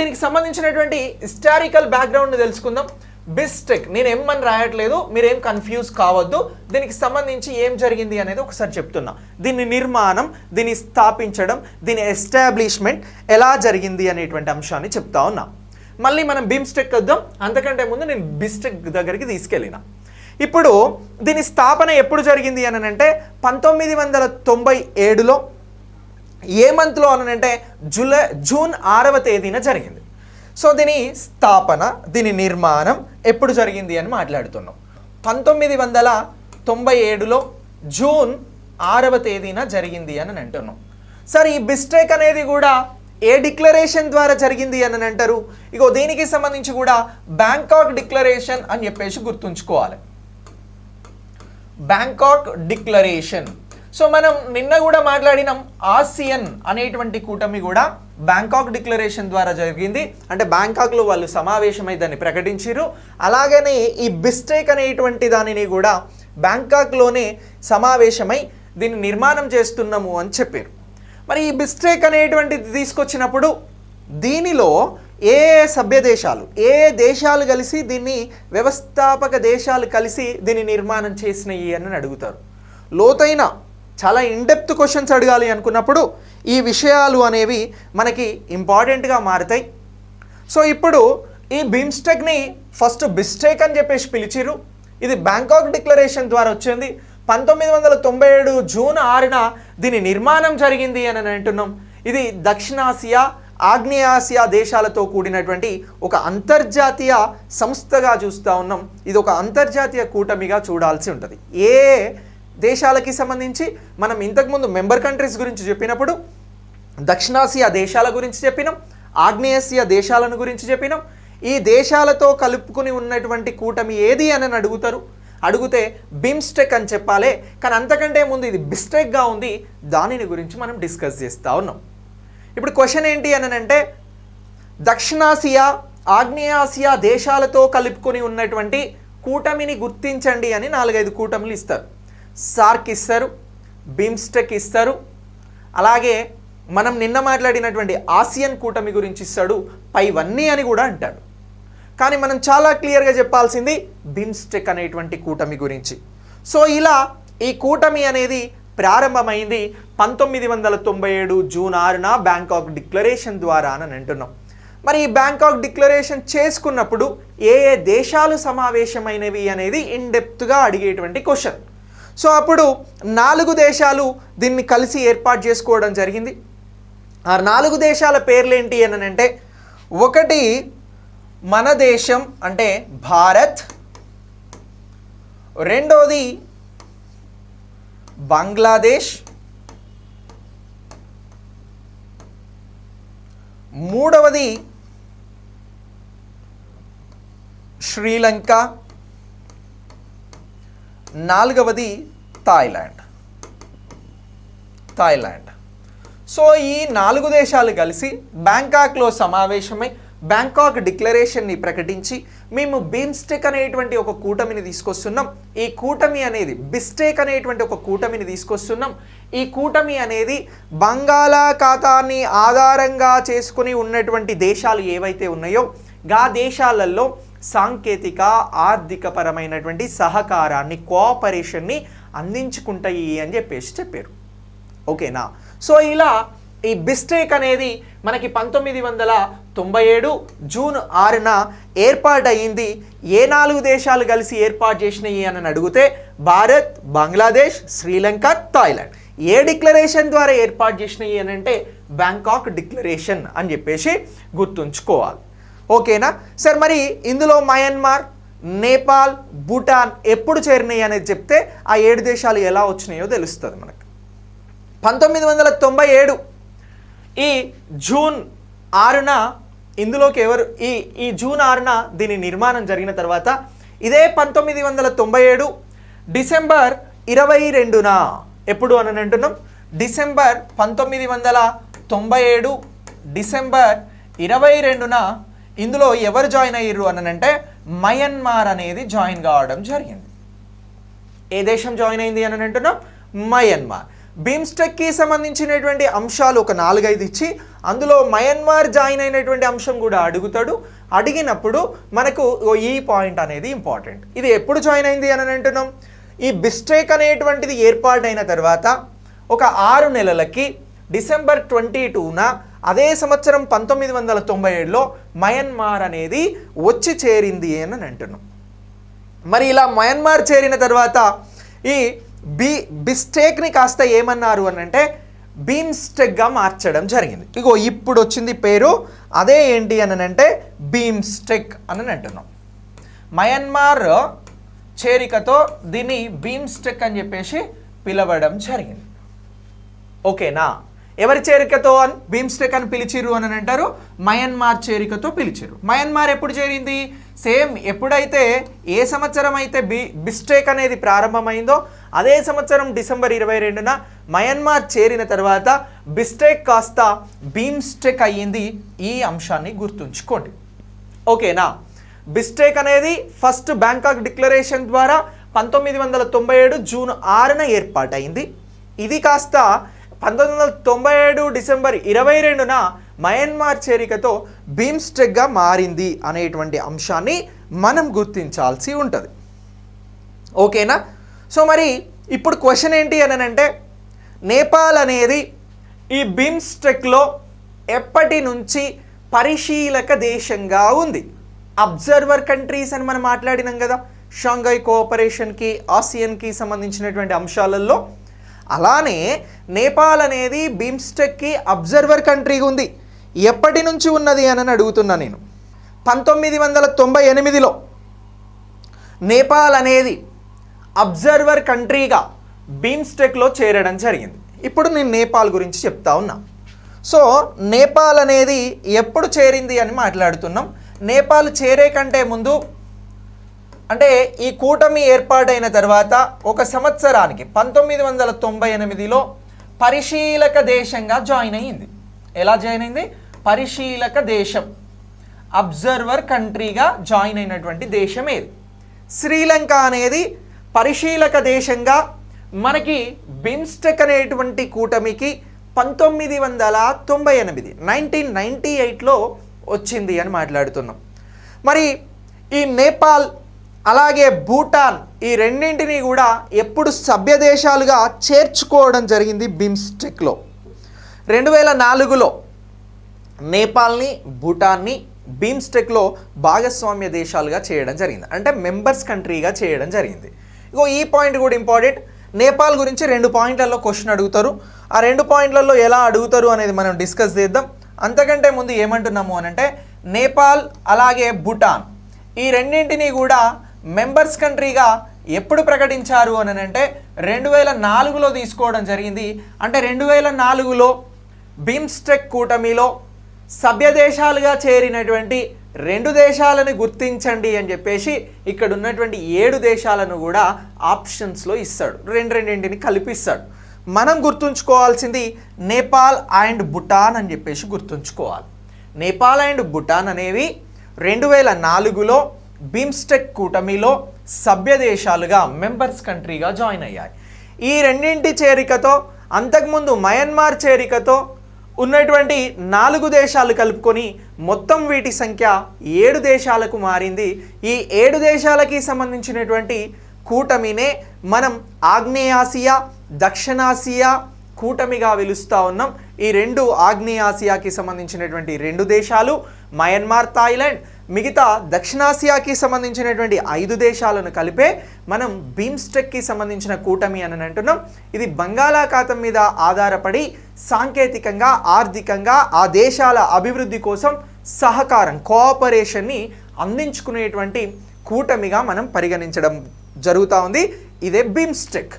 దీనికి సంబంధించినటువంటి historical background తెలుసుకుందాం. బిస్టెక్ నేను ఎం అని రాయట్లేదు, మీరేం కన్ఫ్యూజ్ కావద్దు. దీనికి సంబంధించి ఏం జరిగింది అనేది ఒకసారి చెప్తున్నా. దీని నిర్మాణం, దీన్ని స్థాపించడం, దీని ఎస్టాబ్లిష్మెంట్ ఎలా జరిగింది అనేటువంటి అంశాన్ని చెప్తా ఉన్నా. మళ్ళీ మనం బిమ్స్టెక్ వద్దాం, అంతకంటే ముందు నేను బిస్టెక్ దగ్గరికి తీసుకెళ్ళిన. ఇప్పుడు దీని స్థాపన ఎప్పుడు జరిగింది అని అంటే 1997లో ఏ మంత్లో అనంటే జూన్ 6వ తేదీన జరిగింది. సో దీని స్థాపన, దీని నిర్మాణం ఎప్పుడు జరిగింది అని మాట్లాడుతున్నాం. 1997లో జూన్ 6వ తేదీన జరిగింది అని అంటున్నాం. సరే, ఈ బిస్టెక్ అనేది కూడా ఏ డిక్లరేషన్ ద్వారా జరిగింది అని అంటారు? ఇగో దీనికి సంబంధించి కూడా బ్యాంకాక్ డిక్లరేషన్ అని చెప్పేసి గుర్తుంచుకోవాలి. Bangkok declaration. సో మనం నిన్న కూడా మాట్లాడినాం, ఆసియన్ అనేటువంటి కూటమి కూడా బ్యాంకాక్ డిక్లరేషన్ ద్వారా జరిగింది. అంటే బ్యాంకాక్లో వాళ్ళు సమావేశమై దాన్ని ప్రకటించారు. అలాగనే ఈ బిస్టెక్ అనేటువంటి దానిని కూడా బ్యాంకాక్లోనే సమావేశమై దీన్ని నిర్మాణం చేస్తున్నాము అని చెప్పారు. మరి ఈ బిస్టెక్ అనేటువంటిది తీసుకొచ్చినప్పుడు దీనిలో ఏ సభ్య దేశాలు, ఏ దేశాలు కలిసి దీన్ని వ్యవస్థాపక దేశాలు కలిసి దీన్ని నిర్మాణం చేసినాయి అని అడుగుతారు. లోతైన చాలా ఇన్డెప్త్ క్వశ్చన్స్ అడగాలి అనుకున్నప్పుడు ఈ విషయాలు అనేవి మనకి ఇంపార్టెంట్గా మారుతాయి. సో ఇప్పుడు ఈ బిమ్స్టెక్ని ఫస్ట్ బిస్టెక్ అని చెప్పేసి పిలిచిరు. ఇది బ్యాంకాక్ డిక్లరేషన్ ద్వారా వచ్చింది. 1997 జూన్ 6న దీని నిర్మాణం జరిగింది అని అంటున్నాం. ఇది దక్షిణాసియా, ఆగ్నేయాసియా దేశాలతో కూడినటువంటి ఒక అంతర్జాతీయ సంస్థగా చూస్తూ ఉన్నాం. ఇది ఒక అంతర్జాతీయ కూటమిగా చూడాల్సి ఉంటుంది. ఏ దేశాలకి సంబంధించి మనం ఇంతకుముందు మెంబర్ కంట్రీస్ గురించి చెప్పినప్పుడు దక్షిణాసియా దేశాల గురించి చెప్పినాం, ఆగ్నేయాసియా దేశాలను గురించి చెప్పినాం. ఈ దేశాలతో కలుపుకుని ఉన్నటువంటి కూటమి ఏది అని అడుగుతారు. అడిగితే బిమ్స్టెక్ అని చెప్పాలి. కానీ అంతకంటే ముందు ఇది బిస్టెక్గా ఉంది, దానిని గురించి మనం డిస్కస్ చేస్తూ ఉన్నాం. ఇప్పుడు క్వశ్చన్ ఏంటి అని అంటే, దక్షిణాసియా, ఆగ్నేయాసియా దేశాలతో కలుపుకొని ఉన్నటువంటి కూటమిని గుర్తించండి అని 4-5 కూటమిలు ఇస్తారు. సార్క్ ఇస్తారు, బిమ్స్టెక్ ఇస్తారు, అలాగే మనం నిన్న మాట్లాడినటువంటి ఆసియన్ కూటమి గురించి ఇస్తాడు, పైవన్నీ అని కూడా అంటాడు. కానీ మనం చాలా క్లియర్గా చెప్పాల్సింది బిమ్స్టెక్ అనేటువంటి కూటమి గురించి. సో ఇలా ఈ కూటమి అనేది ప్రారంభమైంది 1997 జూన్ 6న బ్యాంకాక్ డిక్లరేషన్ ద్వారా అని అంటున్నాం. మరి ఈ బ్యాంకాక్ డిక్లరేషన్ చేసుకున్నప్పుడు ఏ ఏ దేశాలు సమావేశమైనవి అనేది ఇన్డెప్త్గా అడిగేటువంటి క్వశ్చన్. సో అప్పుడు 4 దేశాలు దీన్ని కలిసి ఏర్పాటు చేసుకోవడం జరిగింది. ఆ 4 దేశాల పేర్లేంటి అని అంటే, ఒకటి మన దేశం అంటే భారత్, రెండోది బంగ్లాదేశ్, మూడవది శ్రీలంక, నాలుగవది థాయిలాండ్. సో ఈ 4 దేశాలు కలిసి బ్యాంకాక్లో సమావేశమై బ్యాంకాక్ డిక్లరేషన్ని ప్రకటించి మేము బిమ్స్టెక్ అనేటువంటి ఒక కూటమిని తీసుకొస్తున్నాం. ఈ కూటమి అనేది బిస్టెక్ అనేటువంటి ఒక కూటమిని తీసుకొస్తున్నాం. ఈ కూటమి అనేది బంగాళాఖాతాన్ని ఆధారంగా చేసుకుని ఉన్నటువంటి దేశాలు ఏవైతే ఉన్నాయో ఆ దేశాలలో సాంకేతిక, ఆర్థిక పరమైనటువంటి సహకారాన్ని, కోఆపరేషన్ని అందించుకుంటాయి అని చెప్పారు. ఓకేనా? సో ఇలా ఈ బిస్టెక్ అనేది మనకి 1997 జూన్ 6న ఏర్పాటయింది. ఏ 4 దేశాలు కలిసి ఏర్పాటు చేసినాయి అని అడిగితే భారత్, బంగ్లాదేశ్, శ్రీలంక, థాయిలాండ్. ఏ డిక్లరేషన్ ద్వారా ఏర్పాటు చేసినాయి అని అంటే బ్యాంకాక్ డిక్లరేషన్ అని చెప్పేసి గుర్తుంచుకోవాలి. ఓకేనా సార్? మరి ఇందులో మయన్మార్, నేపాల్, భూటాన్ ఎప్పుడు చేరినాయి అనేది చెప్తే ఆ 7 దేశాలు ఎలా వచ్చినాయో తెలుస్తుంది మనకు. 1997 ఈ జూన్ 6న ఇందులోకి ఈ జూన్ 6న దీని నిర్మాణం జరిగిన తర్వాత ఇదే 1997 డిసెంబర్ 22న ఎప్పుడు అని అంటున్నాం, డిసెంబర్ 1997 డిసెంబర్ 22న ఇందులో ఎవరు జాయిన్ అయ్యారు అని అంటే మయన్మార్ అనేది జాయిన్ కావడం జరిగింది. ఏ దేశం జాయిన్ అయింది అని అంటున్నాం? మయన్మార్. బిమ్స్టెక్కి సంబంధించినటువంటి అంశాలు ఒక 4-5 ఇచ్చి అందులో మయన్మార్ జాయిన్ అయినటువంటి అంశం కూడా అడుగుతాడు. అడిగినప్పుడు మనకు ఈ పాయింట్ అనేది ఇంపార్టెంట్. ఇది ఎప్పుడు జాయిన్ అయింది అని అంటున్నాం? ఈ బిస్టెక్ అనేటువంటిది ఏర్పాటైన తర్వాత ఒక 6 నెలలకి డిసెంబర్ 22న అదే సంవత్సరం 1997లో మయన్మార్ అనేది వచ్చి చేరింది అని అంటున్నాం. మరి ఇలా మయన్మార్ చేరిన తర్వాత ఈ బిస్టెక్ని కాస్త ఏమన్నారు అని అంటే బీమ్స్టెక్గా మార్చడం జరిగింది. ఇగో ఇప్పుడు వచ్చింది పేరు, అదే ఏంటి అని అంటే బీమ్స్టెక్ అని అంటున్నాం. మయన్మార్ చేరికతో దీన్ని బీమ్స్టెక్ అని చెప్పేసి పిలవడం జరిగింది. ఓకేనా? ఎవరి చేరికతో అని బీమ్స్టెక్ అని పిలిచిరు అని అంటారు? మయన్మార్ చేరికతో పిలిచిరు. మయన్మార్ ఎప్పుడు చేరింది? సేమ్ ఎప్పుడైతే ఏ సంవత్సరం అయితే బిస్టెక్ అనేది ప్రారంభమైందో అదే సంవత్సరం డిసెంబర్ 22న మయన్మార్ చేరిన తర్వాత బిస్టెక్ కాస్త బీమ్స్టెక్ అయ్యింది. ఈ అంశాన్ని గుర్తుంచుకోండి. ఓకేనా? బిస్టెక్ అనేది ఫస్ట్ బ్యాంకాక్ డిక్లరేషన్ ద్వారా 1997 జూన్ 6న ఏర్పాటైంది. ఇది కాస్త 1997 డిసెంబర్ 22న మయన్మార్ చేరికతో బీమ్స్టెక్గా మారింది అనేటువంటి అంశాన్ని మనం గుర్తించాల్సి ఉంటుంది. ఓకేనా? సో మరి ఇప్పుడు క్వశ్చన్ ఏంటి అని అంటే నేపాల్ అనేది ఈ బీమ్స్టెక్లో ఎప్పటి నుంచి పరిశీలక దేశంగా ఉంది? అబ్జర్వర్ కంట్రీస్ అని మనం మాట్లాడినాం కదా షాంఘై కోఆపరేషన్కి ఆసియన్కి సంబంధించినటువంటి అంశాలలో. అలానే నేపాల్ అనేది బీమ్స్టెక్కి అబ్జర్వర్ కంట్రీగా ఉంది. ఎప్పటి నుంచి ఉన్నది అని అడుగుతున్నా నేను. 1998లో నేపాల్ అనేది అబ్జర్వర్ కంట్రీగా బీమ్స్టెక్లో చేరడం జరిగింది. ఇప్పుడు నేను నేపాల్ గురించి చెప్తా ఉన్నా. సో నేపాల్ అనేది ఎప్పుడు చేరింది అని మాట్లాడుతున్నాం. నేపాల్ చేరే కంటే ముందు అంటే ఈ కూటమి ఏర్పాటైన తర్వాత ఒక సంవత్సరానికి 1998లో పరిశీలక దేశంగా జాయిన్ అయ్యింది. ఎలా జాయిన్ అయింది? పరిశీలక దేశం, అబ్జర్వర్ కంట్రీగా జాయిన్ అయినటువంటి దేశం ఏది? శ్రీలంక అనేది పరిశీలక దేశంగా మనకి బిమ్స్టెక్ అనేటువంటి కూటమికి 1998లో వచ్చింది అని మాట్లాడుతున్నాం. మరి ఈ నేపాల్ అలాగే భూటాన్ ఈ రెండింటినీ కూడా ఎప్పుడు సభ్య దేశాలుగా చేర్చుకోవడం జరిగింది బిమ్స్టెక్లో? 2004లో నేపాల్ని భూటాన్ని బిమ్స్టెక్లో భాగస్వామ్య దేశాలుగా చేయడం జరిగింది, అంటే మెంబర్స్ కంట్రీగా చేయడం జరిగింది. ఇగో ఈ పాయింట్ కూడా ఇంపార్టెంట్. నేపాల్ గురించి 2 పాయింట్లలో క్వశ్చన్ అడుగుతారు. ఆ 2 పాయింట్లలో ఎలా అడుగుతారు అనేది మనం డిస్కస్ చేద్దాం. అంతకంటే ముందు ఏమంటున్నాము అని అంటే నేపాల్ అలాగే భూటాన్ ఈ రెండింటినీ కూడా మెంబర్స్ కంట్రీగా ఎప్పుడు ప్రకటించారు అని అంటే 2004లో తీసుకోవడం జరిగింది. అంటే 2004లో బిమ్స్టెక్ కూటమిలో సభ్య దేశాలుగా చేరినటువంటి 2 దేశాలను గుర్తించండి అని చెప్పేసి ఇక్కడ ఉన్నటువంటి 7 దేశాలను కూడా ఆప్షన్స్లో ఇస్తాడు. రెండింటిని కలిపిస్తాడు. మనం గుర్తుంచుకోవాల్సింది నేపాల్ అండ్ భూటాన్ అని చెప్పేసి గుర్తుంచుకోవాలి. నేపాల్ అండ్ భూటాన్ అనేవి 2004లో బిమ్స్టెక్ కూటమిలో సభ్య దేశాలుగా మెంబర్స్ కంట్రీగా జాయిన్ అయ్యాయి. ఈ రెండింటి చేరికతో అంతకుముందు మయన్మార్ చేరికతో ఉన్నటువంటి 4 దేశాలు కలుపుకొని మొత్తం వీటి సంఖ్య 7 దేశాలకు మారింది. ఈ 7 దేశాలకి సంబంధించినటువంటి కూటమినే మనం ఆగ్నేయాసియా దక్షిణాసియా కూటమిగా పిలుస్తూ ఉన్నాం. ఈ 2 ఆగ్నేయాసియాకి సంబంధించినటువంటి 2 దేశాలు మయన్మార్, థాయిలాండ్, మిగతా దక్షిణాసియాకి సంబంధించినటువంటి 5 దేశాలను కలిపే మనం బిమ్స్టెక్కి సంబంధించిన కూటమి అని అంటున్నాం. ఇది బంగాళాఖాతం మీద ఆధారపడి సాంకేతికంగా ఆర్థికంగా ఆ దేశాల అభివృద్ధి కోసం సహకారం కోఆపరేషన్ని అందించుకునేటువంటి కూటమిగా మనం పరిగణించడం జరుగుతూ ఉంది. ఇదే బిమ్స్టెక్.